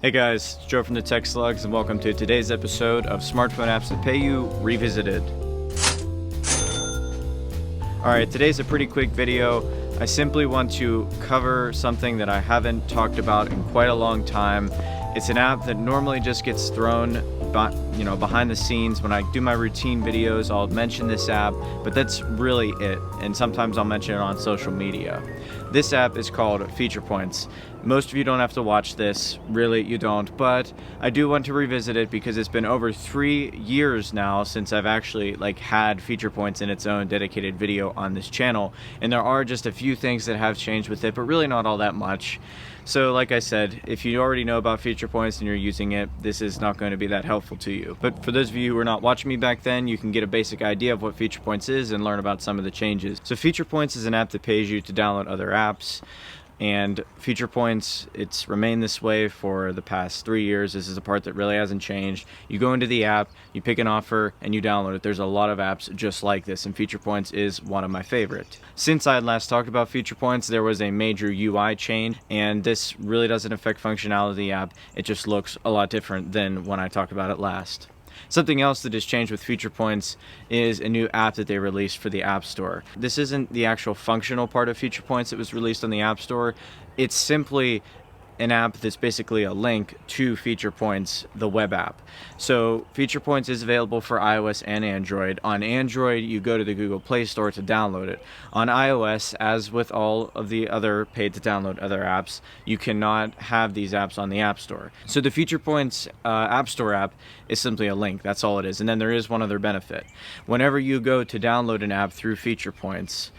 Hey guys, it's Joe from TheTechSlugs, and welcome to today's episode of Smartphone Apps That Pay You Revisited. Alright, today's a pretty quick video. I simply want to cover something that I haven't talked about in quite a long time. It's an app that normally just gets thrown behind the scenes. When I do my routine videos, I'll mention this app, but that's really it. And sometimes I'll mention it on social media. This app is called FeaturePoints. Most of you don't have to watch this, really you don't, but I do want to revisit it because it's been over 3 years now since I've actually had FeaturePoints in its own dedicated video on this channel, and there are just a few things that have changed with it, but really not all that much. So like I said, if you already know about FeaturePoints and you're using it, this is not going to be that helpful to you. But for those of you who were not watching me back then, you can get a basic idea of what FeaturePoints is and learn about some of the changes. So FeaturePoints is an app that pays you to download other apps. And FeaturePoints, it's remained this way for the past 3 years. This is the part that really hasn't changed. You go into the app, you pick an offer, and you download it. There's a lot of apps just like this, and FeaturePoints is one of my favorite. Since I had last talked about FeaturePoints, there was a major UI change, and this really doesn't affect functionality of the app. It just looks a lot different than when I talked about it last. Something else that has changed with FeaturePoints is a new app that they released for the App Store. This isn't the actual functional part of FeaturePoints that was released on the App Store. It's simply an app that's basically a link to FeaturePoints, the web app. So FeaturePoints is available for iOS and Android. On Android, you go to the Google Play Store to download it. On iOS, as with all of the other paid to download other apps, you cannot have these apps on the App Store. So the FeaturePoints App Store app is simply a link. That's all it is. And then there is one other benefit. Whenever you go to download an app through FeaturePoints,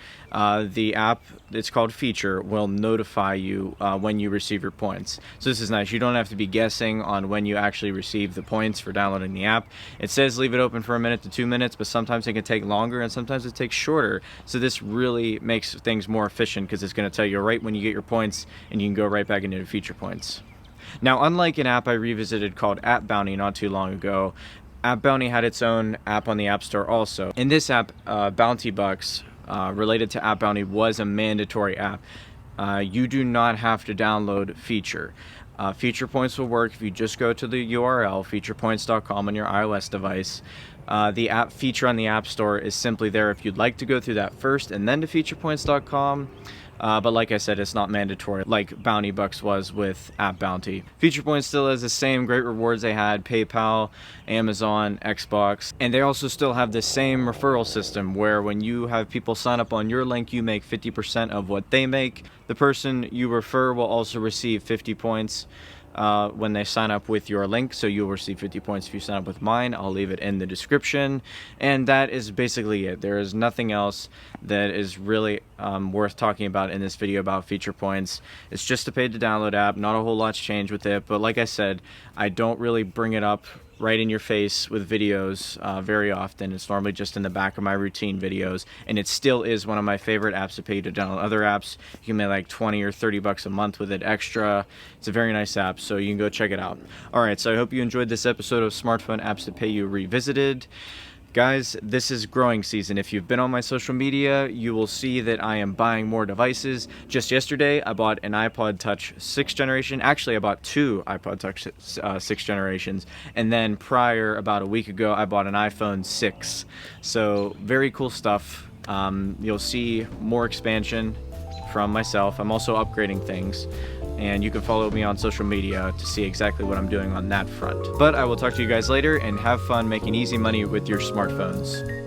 the app, it's called Feature, will notify you when you receive your points. So this is nice. You don't have to be guessing on when you actually receive the points for downloading the app. It says leave it open for 1 minute to 2 minutes, but sometimes it can take longer and sometimes it takes shorter. So this really makes things more efficient because it's going to tell you right when you get your points, and you can go right back into FeaturePoints. Now, unlike an app I revisited called App Bounty not too long ago, App Bounty had its own app on the App Store also. In this app, Bounty Bucks, related to App Bounty, was a mandatory app. You do not have to download Feature. FeaturePoints will work if you just go to the URL, featurepoints.com, on your iOS device. The app Feature on the App Store is simply there if you'd like to go through that first and then to featurepoints.com. But like I said, it's not mandatory like Bounty Bucks was with App Bounty. FeaturePoints still has the same great rewards they had: PayPal, Amazon, Xbox, and they also still have the same referral system where when you have people sign up on your link, you make 50% of what they make. The person you refer will also receive 50 points when they sign up with your link, so you'll receive 50 points if you sign up with mine. I'll leave it in the description, and that is basically it. There is nothing else that is really worth talking about in this video about FeaturePoints. It's just a paid to download app. Not a whole lot's changed with it, but like I said, I don't really bring it up right in your face with videos very often. It's normally just in the back of my routine videos, and it still is one of my favorite apps to pay to download other apps. You can make like 20 or 30 bucks a month with it extra. It's a very nice app, so you can go check it out. Alright, so I hope you enjoyed this episode of Smartphone Apps That Pay You Revisited. Guys, this is growing season. If you've been on my social media, you will see that I am buying more devices. Just yesterday, I bought an iPod Touch 6th generation. Actually, I bought 2 iPod Touch 6th generations. And then prior, about a week ago, I bought an iPhone 6. So, very cool stuff. You'll see more expansion from myself. I'm also upgrading things. And you can follow me on social media to see exactly what I'm doing on that front. But I will talk to you guys later, and have fun making easy money with your smartphones.